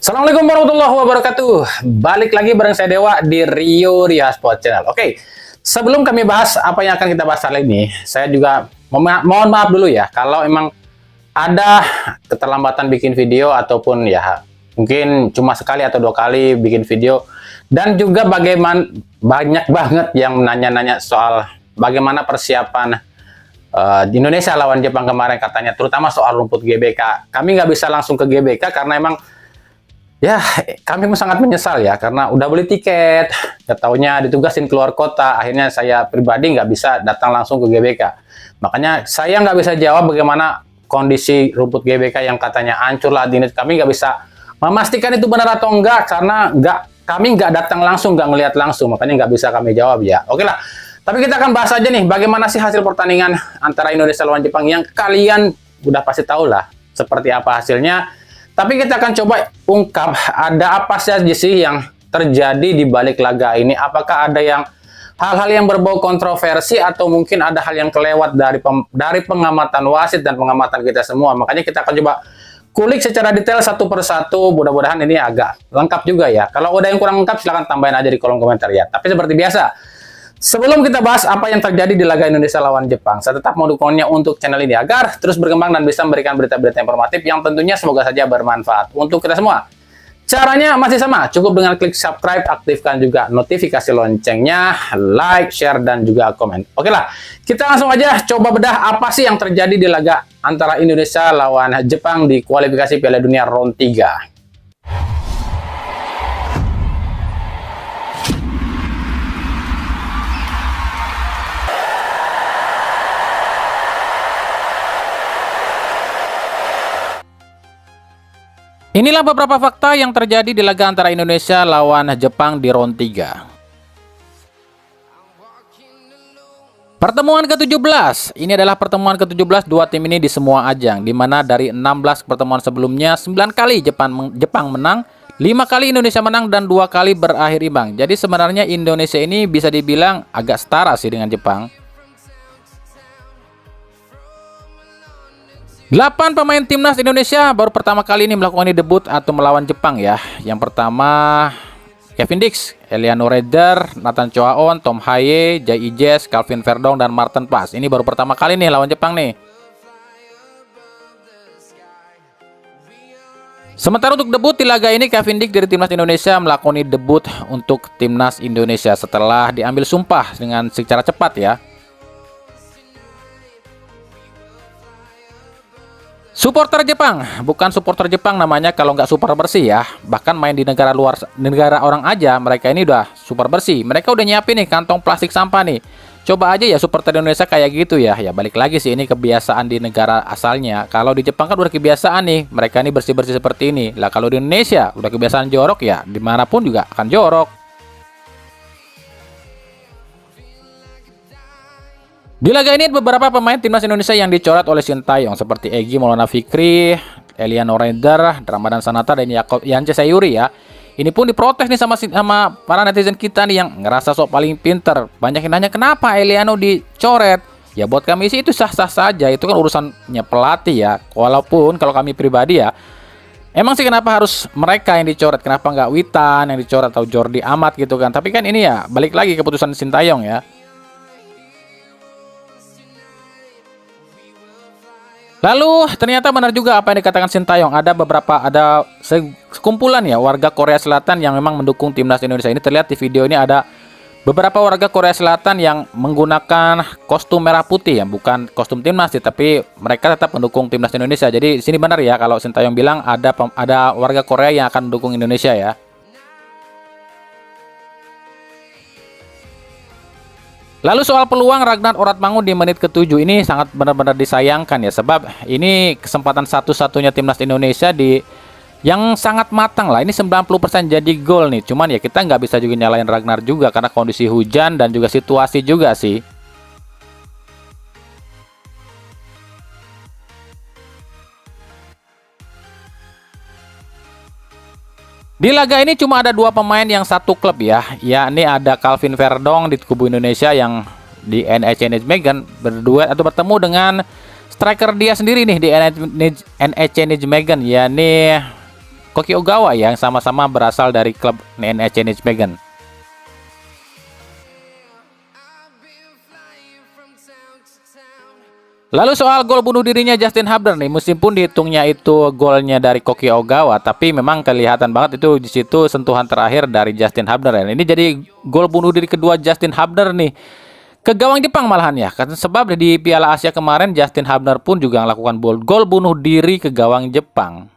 Assalamualaikum warahmatullahi wabarakatuh. Balik lagi bareng saya Dewa di Ria Sport Channel. Oke, sebelum kami bahas apa yang akan kita bahas kali ini, saya juga mohon maaf dulu ya kalau emang ada keterlambatan bikin video ataupun ya mungkin cuma sekali atau dua kali bikin video, dan juga bagaimana banyak banget yang nanya-nanya soal bagaimana persiapan di Indonesia lawan Jepang kemarin, katanya terutama soal rumput GBK. Kami nggak bisa langsung ke GBK karena emang ya, kami sangat menyesal ya, karena udah beli tiket, nggak taunya ditugasin keluar kota, akhirnya saya pribadi nggak bisa datang langsung ke GBK. Makanya saya nggak bisa jawab bagaimana kondisi rumput GBK yang katanya hancur lah, kami nggak bisa memastikan itu benar atau enggak, karena kami nggak datang langsung, nggak ngelihat langsung, makanya nggak bisa kami jawab ya. Oke lah, tapi kita akan bahas aja nih, bagaimana sih hasil pertandingan antara Indonesia lawan Jepang yang kalian udah pasti tahu lah seperti apa hasilnya. Tapi kita akan coba ungkap ada apa saja sih yang terjadi di balik laga ini. Apakah ada hal-hal yang berbau kontroversi atau mungkin ada hal yang kelewat dari pengamatan wasit dan pengamatan kita semua. Makanya kita akan coba kulik secara detail satu persatu. Mudah-mudahan ini agak lengkap juga ya. Kalau ada yang kurang lengkap silahkan tambahin aja di kolom komentar ya. Tapi seperti biasa, sebelum kita bahas apa yang terjadi di laga Indonesia lawan Jepang, saya tetap mendukungnya untuk channel ini agar terus berkembang dan bisa memberikan berita-berita informatif yang tentunya semoga saja bermanfaat untuk kita semua. Caranya masih sama, cukup dengan klik subscribe, aktifkan juga notifikasi loncengnya, like, share, dan juga komen. Oke lah, kita langsung aja coba bedah apa sih yang terjadi di laga antara Indonesia lawan Jepang di kualifikasi Piala Dunia round 3. Inilah beberapa fakta yang terjadi di laga antara Indonesia lawan Jepang di round 3. Pertemuan ke-17. Ini adalah pertemuan ke-17 dua tim ini di semua ajang, di mana dari 16 pertemuan sebelumnya 9 kali Jepang menang, 5 kali Indonesia menang, dan 2 kali berakhir imbang. Jadi sebenarnya Indonesia ini bisa dibilang agak setara sih dengan Jepang. 8 pemain timnas Indonesia baru pertama kali ini melakukan debut atau melawan Jepang ya. Yang pertama Kevin Dix, Eliano Reder, Nathan Choaon, Tom Haye, Jai Ijes, Calvin Verdong, dan Martin Pas. Ini baru pertama kali nih lawan Jepang nih. Sementara untuk debut di laga ini, Kevin Dix dari timnas Indonesia melakukan debut untuk timnas Indonesia setelah diambil sumpah dengan secara cepat ya. Supporter Jepang, bukan supporter Jepang namanya kalau nggak super bersih ya. Bahkan main di negara orang aja, mereka ini udah super bersih. Mereka udah nyiapin nih kantong plastik sampah nih. Coba aja ya supporter Indonesia kayak gitu ya. Ya balik lagi sih, ini kebiasaan di negara asalnya. Kalau di Jepang kan udah kebiasaan nih, mereka ini bersih-bersih seperti ini. Lah kalau di Indonesia udah kebiasaan jorok ya, dimanapun juga akan jorok. Di laga ini beberapa pemain timnas Indonesia yang dicoret oleh Sintayong seperti Egy Maulana Fikri, Eliano Reder, Ramadan Sananta, dan Yance Sayuri ya. Ini pun diprotes nih sama para netizen kita nih yang ngerasa sok paling pinter. Banyak yang nanya kenapa Eliano dicoret. Ya buat kami sih itu sah-sah saja, itu kan urusannya pelatih ya. Walaupun kalau kami pribadi ya, emang sih kenapa harus mereka yang dicoret, kenapa nggak Witan yang dicoret atau Jordi Amat gitu kan. Tapi kan ini ya balik lagi keputusan Sintayong ya. Lalu ternyata benar juga apa yang dikatakan Sintayong. Ada sekumpulan ya warga Korea Selatan yang memang mendukung timnas Indonesia. Ini terlihat di video ini ada beberapa warga Korea Selatan yang menggunakan kostum merah putih ya, bukan kostum timnas sih, tapi mereka tetap mendukung timnas Indonesia. Jadi di sini benar ya kalau Sintayong bilang ada warga Korea yang akan mendukung Indonesia ya. Lalu soal peluang Ragnar Oratmangun di menit ke-7 ini sangat benar-benar disayangkan ya, sebab ini kesempatan satu-satunya timnas Indonesia yang sangat matang lah. Ini 90% jadi gol nih. Cuman ya kita nggak bisa juga nyalain Ragnar juga karena kondisi hujan dan juga situasi juga sih. Di laga ini cuma ada 2 pemain yang satu klub ya, yakni ada Calvin Verdong di kubu Indonesia yang di NEC Nijmegen berdua atau bertemu dengan striker dia sendiri nih di NEC Nijmegen, yakni Koki Ogawa ya, yang sama-sama berasal dari klub NEC Nijmegen. Lalu soal gol bunuh dirinya Justin Hubner nih, meskipun dihitungnya itu golnya dari Koki Ogawa, tapi memang kelihatan banget itu di situ sentuhan terakhir dari Justin Hubner. Ini jadi gol bunuh diri kedua Justin Hubner nih ke gawang Jepang malahan ya. Karena sebab di Piala Asia kemarin Justin Hubner pun juga melakukan gol bunuh diri ke gawang Jepang.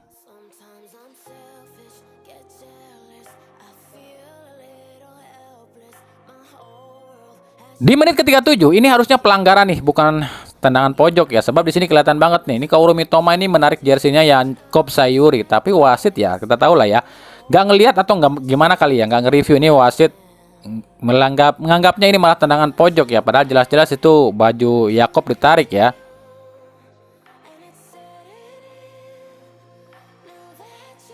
Di menit ke-37 ini harusnya pelanggaran nih, bukan tendangan pojok ya, sebab di sini kelihatan banget nih. Ini Kaoru Mitoma ini menarik jersinya Jakob Sayuri, tapi wasit ya kita tahu lah ya, nggak ngelihat atau nggak gimana kali ya, nggak nge-review ini wasit menganggapnya ini malah tendangan pojok ya, padahal jelas-jelas itu baju Jakob ditarik ya.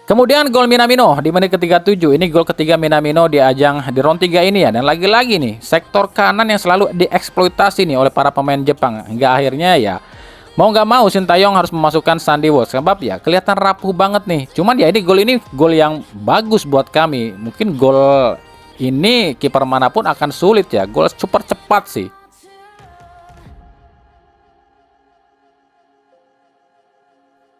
Kemudian gol Minamino di menit ke-37. Ini gol ketiga Minamino di ajang di round 3 ini ya. Dan lagi-lagi nih, sektor kanan yang selalu dieksploitasi nih oleh para pemain Jepang. Hingga akhirnya ya, mau nggak mau Sintayong harus memasukkan Sandy Walsh. Sebab ya kelihatan rapuh banget nih. Cuman ya ini gol yang bagus buat kami. Mungkin gol ini kiper manapun akan sulit ya. Gol super cepat sih.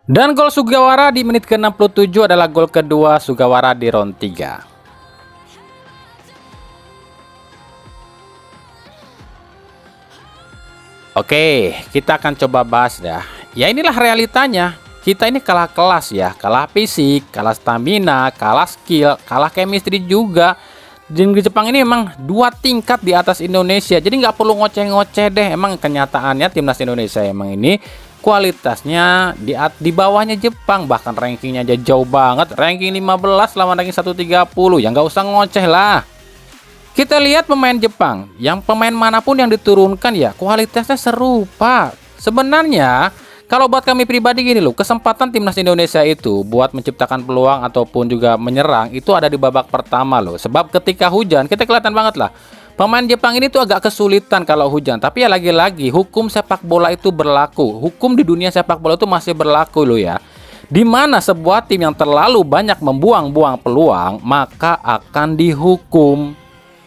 Dan gol Sugawara di menit ke-67 adalah gol kedua Sugawara di round 3. Oke, kita akan coba bahas dah. Ya inilah realitanya. Kita ini kalah kelas ya, kalah fisik, kalah stamina, kalah skill, kalah chemistry juga. Di Jepang ini memang 2 tingkat di atas Indonesia. Jadi nggak perlu ngoceh-ngoceh deh. Emang kenyataannya timnas Indonesia emang ini kualitasnya di bawahnya Jepang, bahkan rankingnya aja jauh banget, ranking 15 lawan ranking 130, ya nggak usah ngoceh lah. Kita lihat pemain Jepang, yang pemain manapun yang diturunkan ya kualitasnya serupa. Sebenarnya kalau buat kami pribadi gini loh, kesempatan timnas Indonesia itu buat menciptakan peluang ataupun juga menyerang itu ada di babak pertama loh. Sebab ketika hujan kita kelihatan banget lah, pemain Jepang ini tuh agak kesulitan kalau hujan. Tapi ya lagi-lagi hukum sepak bola itu berlaku. Hukum di dunia sepak bola itu masih berlaku loh ya. Dimana sebuah tim yang terlalu banyak membuang-buang peluang, maka akan dihukum.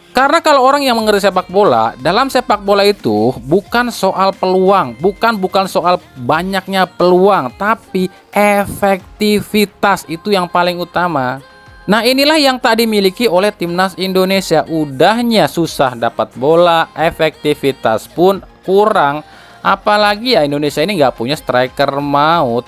Karena kalau orang yang mengerti sepak bola, dalam sepak bola itu bukan soal peluang, bukan soal banyaknya peluang, tapi efektivitas itu yang paling utama. Nah inilah yang tak dimiliki oleh timnas Indonesia. Udahnya susah dapat bola, efektivitas pun kurang. Apalagi ya Indonesia ini nggak punya striker maut.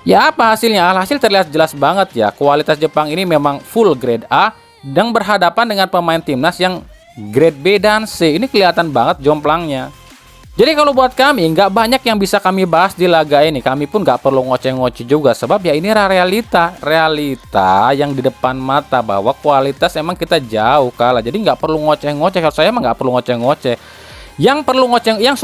Ya apa hasilnya? Hasil terlihat jelas banget ya. Kualitas Jepang ini memang full grade A dan berhadapan dengan pemain timnas yang grade B dan C. Ini kelihatan banget jomplangnya. Jadi kalau buat kami nggak banyak yang bisa kami bahas di laga ini. Kami pun nggak perlu ngoceh-ngoceh juga. Sebab ya ini realita yang di depan mata bahwa kualitas emang kita jauh kalah. Jadi nggak perlu ngoceh-ngoceh. Kalau saya emang nggak perlu ngoceh-ngoceh. Yang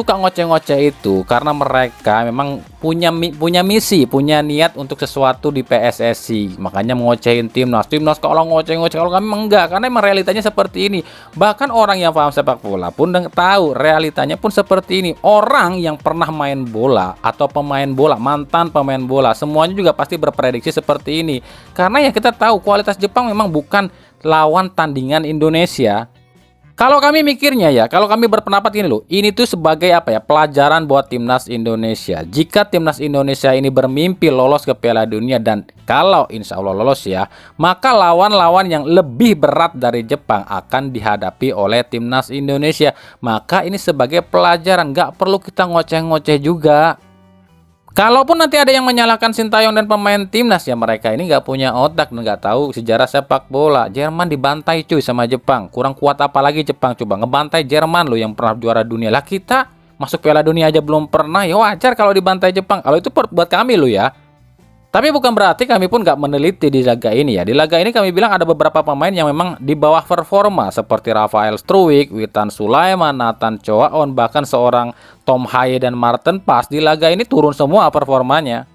suka ngoceh-ngoceh itu karena mereka memang punya misi, punya niat untuk sesuatu di PSSI. Makanya ngocehin timnas kalau ngoceh-ngoceh. Kalau kami enggak, karena emang realitanya seperti ini. Bahkan orang yang paham sepak bola pun tahu realitanya pun seperti ini. Orang yang pernah main bola atau pemain bola, mantan pemain bola, semuanya juga pasti berprediksi seperti ini. Karena ya kita tahu kualitas Jepang memang bukan lawan tandingan Indonesia. Kalau kami mikirnya ya, kalau kami berpendapat gini loh, ini tuh sebagai apa ya, pelajaran buat timnas Indonesia. Jika timnas Indonesia ini bermimpi lolos ke Piala Dunia dan kalau insya Allah lolos ya, maka lawan-lawan yang lebih berat dari Jepang akan dihadapi oleh timnas Indonesia. Maka ini sebagai pelajaran, nggak perlu kita ngoceh-ngoceh juga. Kalaupun nanti ada yang menyalahkan Sintayong dan pemain timnas, ya mereka ini nggak punya otak dan nggak tahu sejarah sepak bola. Jerman dibantai cuy sama Jepang. Kurang kuat apa lagi Jepang, coba ngebantai Jerman loh yang pernah juara dunia. Lah kita masuk Piala Dunia aja belum pernah, ya wajar kalau dibantai Jepang. Kalau itu buat kami loh ya. Tapi bukan berarti kami pun nggak meneliti di laga ini ya. Di laga ini kami bilang ada beberapa pemain yang memang di bawah performa seperti Rafael Struwijk, Witan Sulaiman, Nathan Choaon, bahkan seorang Tom Haye dan Martin Pas di laga ini turun semua performanya.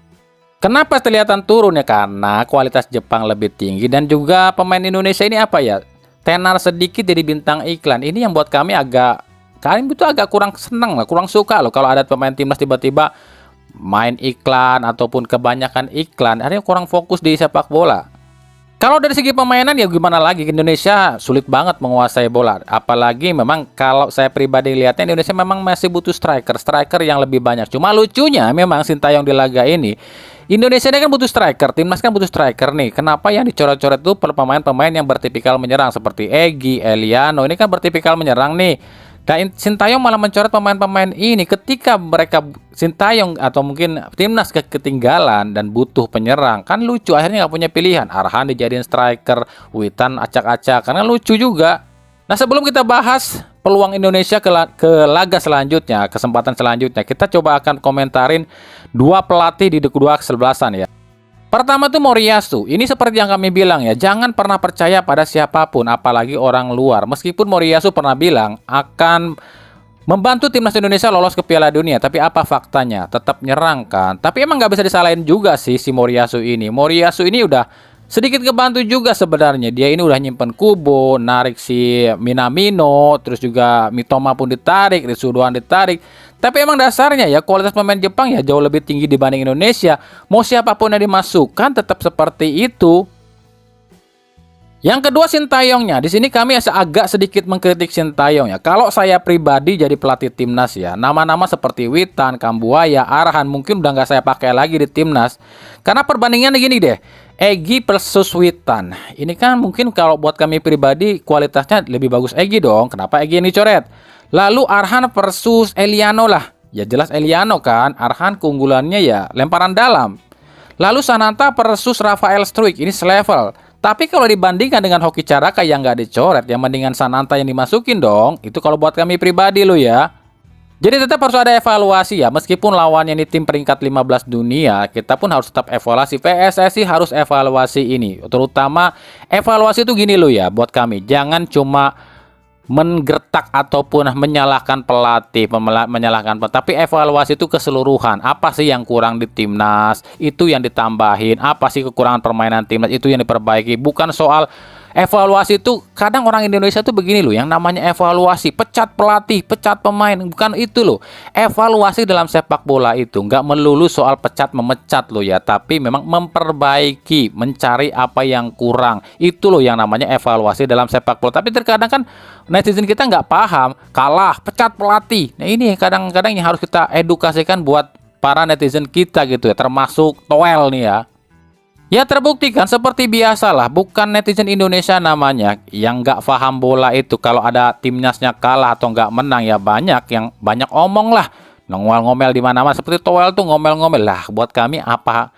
Kenapa kelihatan turun ya? Karena kualitas Jepang lebih tinggi dan juga pemain Indonesia ini apa ya? Tenar sedikit jadi bintang iklan. Ini yang buat kami agak kurang senang lah, kurang suka loh kalau ada pemain timnas tiba-tiba main iklan ataupun kebanyakan iklan, akhirnya kurang fokus di sepak bola. Kalau dari segi permainan ya gimana lagi, Indonesia sulit banget menguasai bola. Apalagi memang kalau saya pribadi lihatnya Indonesia memang masih butuh striker yang lebih banyak. Cuma lucunya memang Sintayong di laga ini, Indonesia ini kan butuh striker, timnas kan butuh striker nih. Kenapa yang dicoret-coret itu pemain-pemain yang bertipikal menyerang seperti Egy, Eliano, ini kan bertipikal menyerang nih. Dan Sintayong malah mencoret pemain-pemain ini ketika mereka Sintayong atau mungkin timnas ketinggalan dan butuh penyerang. Kan lucu, akhirnya nggak punya pilihan. Arhan dijadiin striker, Witan acak-acak, karena lucu juga. Nah, sebelum kita bahas peluang Indonesia ke laga selanjutnya, kesempatan selanjutnya, kita coba akan komentarin dua pelatih di kedua kesebelasan ya. Pertama tuh Moriyasu. Ini seperti yang kami bilang ya, jangan pernah percaya pada siapapun, apalagi orang luar. Meskipun Moriyasu pernah bilang akan membantu timnas Indonesia lolos ke Piala Dunia, tapi apa faktanya? Tetap nyerang kan. Tapi emang nggak bisa disalahin juga sih si Moriyasu ini. Moriyasu ini udah sedikit kebantu juga sebenarnya. Dia ini udah nyimpen Kubo, narik si Minamino, terus juga Mitoma pun ditarik, Risudoan ditarik. Tapi emang dasarnya ya kualitas pemain Jepang ya jauh lebih tinggi dibanding Indonesia. Mau siapapun yang dimasukkan tetap seperti itu. Yang kedua Sintayongnya. Di sini kami agak sedikit mengkritik Sintayong ya. Kalau saya pribadi jadi pelatih timnas ya, nama-nama seperti Witan, Kambuaya, Arhan mungkin udah nggak saya pakai lagi di timnas. Karena perbandingannya gini deh, Egy versus Witan. Ini kan mungkin kalau buat kami pribadi kualitasnya lebih bagus Egy dong. Kenapa Egy yang dicoret? Lalu Arhan versus Eliano lah. Ya jelas Eliano kan. Arhan keunggulannya ya lemparan dalam. Lalu Sananta versus Rafael Struijk. Ini selevel. Tapi kalau dibandingkan dengan Hoki Caraka yang nggak dicoret, yang mendingan Sananta yang dimasukin dong. Itu kalau buat kami pribadi lo ya. Jadi tetap harus ada evaluasi ya. Meskipun lawannya ini tim peringkat 15 dunia, kita pun harus tetap evaluasi. PSSI harus evaluasi ini. Terutama evaluasi itu gini lo ya buat kami. Jangan cuma menggertak ataupun menyalahkan pelatih, tapi evaluasi itu keseluruhan. Apa sih yang kurang di timnas? Itu yang ditambahin. Apa sih kekurangan permainan timnas? Itu yang diperbaiki. Bukan soal evaluasi itu. Kadang orang Indonesia tuh begini loh, yang namanya evaluasi, pecat pelatih, pecat pemain, bukan itu loh. Evaluasi dalam sepak bola itu nggak melulu soal pecat memecat loh ya, tapi memang memperbaiki, mencari apa yang kurang. Itu loh yang namanya evaluasi dalam sepak bola. Tapi terkadang kan netizen kita nggak paham, kalah, pecat pelatih. Nah ini kadang-kadang yang harus kita edukasikan buat para netizen kita gitu ya, termasuk Toel nih ya. Ya terbukti kan seperti biasalah, bukan netizen Indonesia namanya yang nggak paham bola itu. Kalau ada timnasnya kalah atau nggak menang ya banyak omong lah, ngomel-ngomel di mana-mana. Seperti Toel tuh ngomel-ngomel lah. Buat kami apa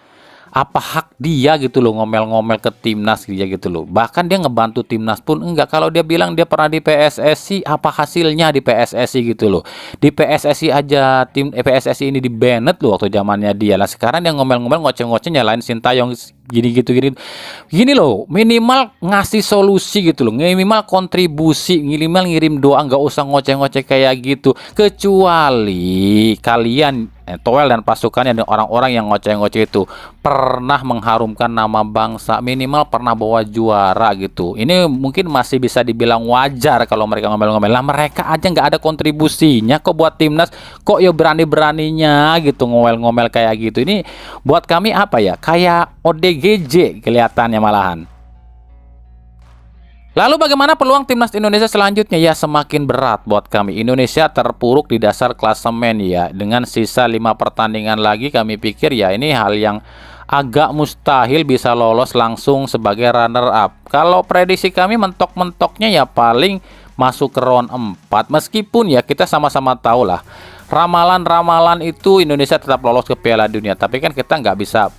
hak dia gitu loh ngomel-ngomel ke timnas dia gitu loh. Bahkan dia ngebantu timnas pun enggak. Kalau dia bilang dia pernah di PSSI, apa hasilnya di PSSI gitu loh. Di PSSI aja tim PSSI ini di banned loh waktu zamannya dia. Lah sekarang dia ngomel-ngomel ngoceh-ngoceh nyalain Sintayong gini loh, minimal ngasih solusi gitu loh, minimal kontribusi, minimal ngirim doa, nggak usah ngoceh-ngoceh kayak gitu. Kecuali kalian Toel dan pasukannya dan orang-orang yang ngoceh-ngoceh itu pernah mengharumkan nama bangsa, minimal pernah bawa juara gitu. Ini mungkin masih bisa dibilang wajar kalau mereka ngomel-ngomel. Lah mereka aja nggak ada kontribusinya kok buat timnas, kok ya berani-beraninya gitu ngomel-ngomel kayak gitu. Ini buat kami apa ya, kayak ODGJ kelihatannya malahan. Lalu bagaimana peluang timnas Indonesia selanjutnya? Ya semakin berat buat kami. Indonesia terpuruk di dasar klasemen ya. Dengan sisa 5 pertandingan lagi kami pikir ya ini hal yang agak mustahil bisa lolos langsung sebagai runner up. Kalau prediksi kami mentok-mentoknya ya paling masuk ke round 4. Meskipun ya kita sama-sama tahu lah, ramalan-ramalan itu Indonesia tetap lolos ke Piala Dunia. Tapi kan kita nggak bisa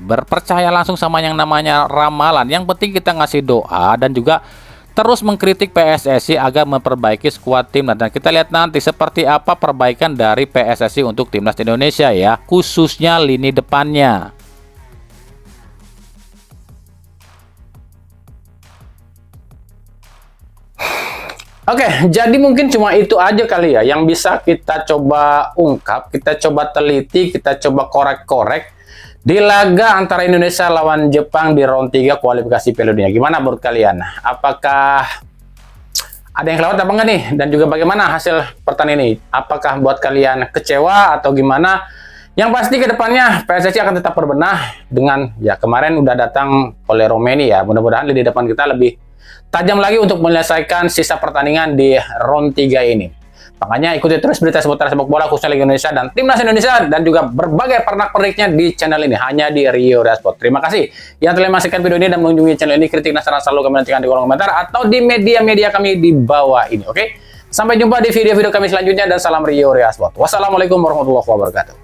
berpercaya langsung sama yang namanya ramalan. Yang penting kita ngasih doa dan juga terus mengkritik PSSI agar memperbaiki skuad timnas. Dan kita lihat nanti seperti apa perbaikan dari PSSI untuk timnas Indonesia ya, khususnya lini depannya. Oke, jadi mungkin cuma itu aja kali ya yang bisa kita coba ungkap, kita coba teliti, kita coba korek-korek di laga antara Indonesia lawan Jepang di round 3 kualifikasi Piala Dunia. Gimana menurut kalian? Apakah ada yang kelewat apa enggak nih? Dan juga bagaimana hasil pertandingan ini? Apakah buat kalian kecewa atau gimana? Yang pasti ke depannya PSSI akan tetap berbenah dengan ya kemarin udah datang oleh Romeni ya. Mudah-mudahan di depan kita lebih tajam lagi untuk menyelesaikan sisa pertandingan di round 3 ini. Makanya ikuti terus berita seputar sepak bola khususnya Liga Indonesia dan Timnas Indonesia dan juga berbagai pernak-perniknya di channel ini hanya di Rio Dashboard. Terima kasih yang telah menyaksikan video ini dan mengunjungi channel ini. Kritik dan saran selalu kami nantikan di kolom komentar atau di media-media kami di bawah ini. Oke? Sampai jumpa di video-video kami selanjutnya dan salam Rio Dashboard. Wassalamualaikum warahmatullahi wabarakatuh.